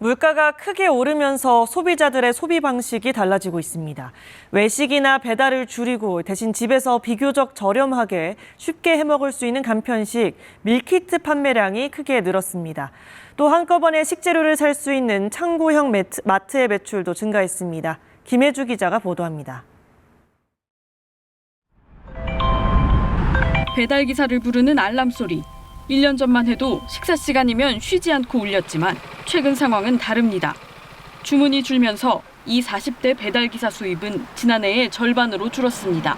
물가가 크게 오르면서 소비자들의 소비 방식이 달라지고 있습니다. 외식이나 배달을 줄이고 대신 집에서 비교적 저렴하게 쉽게 해먹을 수 있는 간편식, 밀키트 판매량이 크게 늘었습니다. 또 한꺼번에 식재료를 살 수 있는 창고형 마트의 매출도 증가했습니다. 김혜주 기자가 보도합니다. 배달기사를 부르는 알람 소리. 1년 전만 해도 식사 시간이면 쉬지 않고 울렸지만 최근 상황은 다릅니다. 주문이 줄면서 이 40대 배달기사 수입은 지난해의 절반으로 줄었습니다.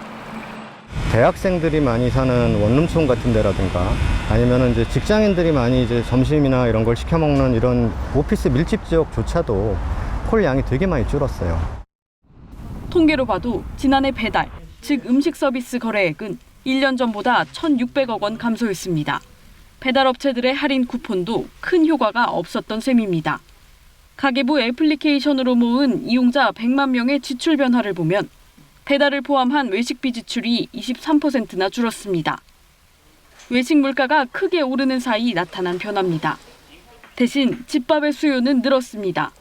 대학생들이 많이 사는 원룸촌 같은 데라든가 아니면 이제 직장인들이 많이 이제 점심이나 이런 걸 시켜 먹는 이런 오피스 밀집 지역조차도 콜 양이 되게 많이 줄었어요. 통계로 봐도 지난해 배달, 즉 음식 서비스 거래액은 1년 전보다 1,600억 원 감소했습니다. 배달업체들의 할인 쿠폰도 큰 효과가 없었던 셈입니다. 가계부 애플리케이션으로 모은 이용자 100만 명의 지출 변화를 보면 배달을 포함한 외식비 지출이 23%나 줄었습니다. 외식 물가가 크게 오르는 사이 나타난 변화입니다. 대신 집밥의 수요는 늘었습니다.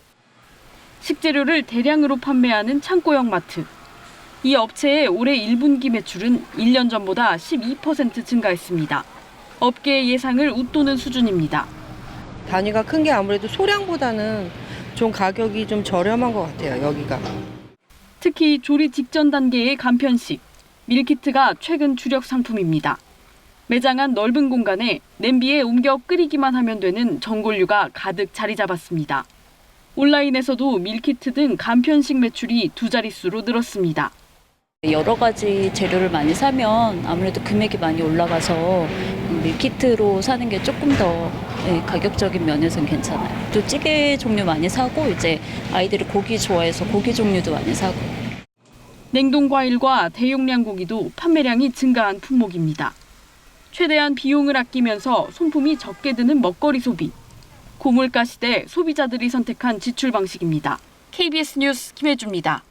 식재료를 대량으로 판매하는 창고형 마트. 이 업체의 올해 1분기 매출은 1년 전보다 12% 증가했습니다. 업계의 예상을 웃도는 수준입니다. 단위가 큰 게 아무래도 소량보다는 좀 가격이 좀 저렴한 것 같아요, 여기가. 특히 조리 직전 단계의 간편식, 밀키트가 최근 주력 상품입니다. 매장 안 넓은 공간에 냄비에 옮겨 끓이기만 하면 되는 전골류가 가득 자리 잡았습니다. 온라인에서도 밀키트 등 간편식 매출이 두 자릿수로 늘었습니다. 여러 가지 재료를 많이 사면 아무래도 금액이 많이 올라가서 밀키트로 사는 게 조금 더 가격적인 면에서는 괜찮아요. 또 찌개 종류 많이 사고 이제 아이들이 고기 좋아해서 고기 종류도 많이 사고. 냉동 과일과 대용량 고기도 판매량이 증가한 품목입니다. 최대한 비용을 아끼면서 손품이 적게 드는 먹거리 소비. 고물가 시대 소비자들이 선택한 지출 방식입니다. KBS 뉴스 김혜주입니다.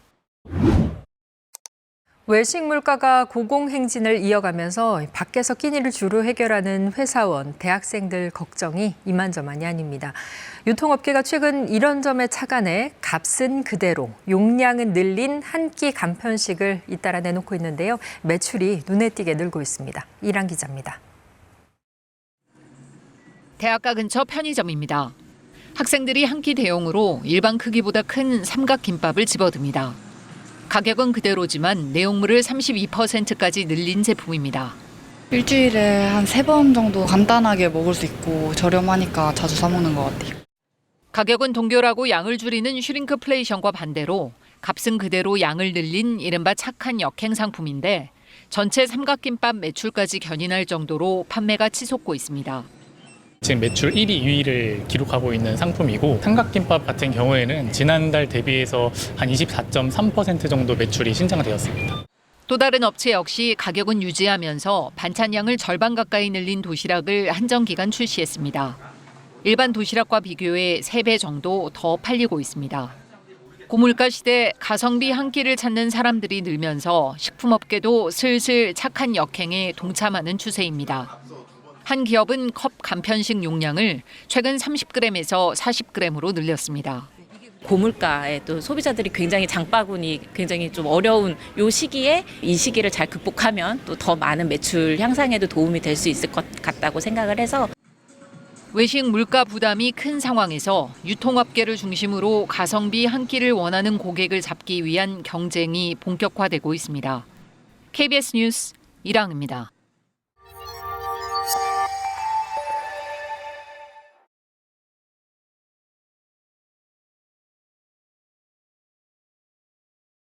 외식 물가가 고공행진을 이어가면서 밖에서 끼니를 주로 해결하는 회사원, 대학생들 걱정이 이만저만이 아닙니다. 유통업계가 최근 이런 점에 착안해 값은 그대로, 용량은 늘린 한 끼 간편식을 잇따라 내놓고 있는데요. 매출이 눈에 띄게 늘고 있습니다. 이랑 기자입니다. 대학가 근처 편의점입니다. 학생들이 한 끼 대용으로 일반 크기보다 큰 삼각김밥을 집어듭니다. 가격은 그대로지만 내용물을 32%까지 늘린 제품입니다. 일주일에 한 3번 정도 간단하게 먹을 수 있고 저렴하니까 자주 사 먹는 것 같아요. 가격은 동결하고 양을 줄이는 슈링크플레이션과 반대로 값은 그대로 양을 늘린 이른바 착한 역행 상품인데 전체 삼각김밥 매출까지 견인할 정도로 판매가 치솟고 있습니다. 지금 매출 1위, 2위를 기록하고 있는 상품이고 삼각김밥 같은 경우에는 지난달 대비해서 한 24.3% 정도 매출이 신장되었습니다. 또 다른 업체 역시 가격은 유지하면서 반찬량을 절반 가까이 늘린 도시락을 한정 기간 출시했습니다. 일반 도시락과 비교해 3배 정도 더 팔리고 있습니다. 고물가 시대 가성비 한 끼를 찾는 사람들이 늘면서 식품업계도 슬슬 착한 역행에 동참하는 추세입니다. 한 기업은 컵 간편식 용량을 최근 30g에서 40g으로 늘렸습니다. 고물가에 또 소비자들이 굉장히 장바구니 굉장히 좀 어려운 이 시기에 이 시기를 잘 극복하면 또 더 많은 매출 향상에도 도움이 될 수 있을 것 같다고 생각을 해서. 외식 물가 부담이 큰 상황에서 유통업계를 중심으로 가성비 한 끼를 원하는 고객을 잡기 위한 경쟁이 본격화되고 있습니다. KBS 뉴스 이랑입니다.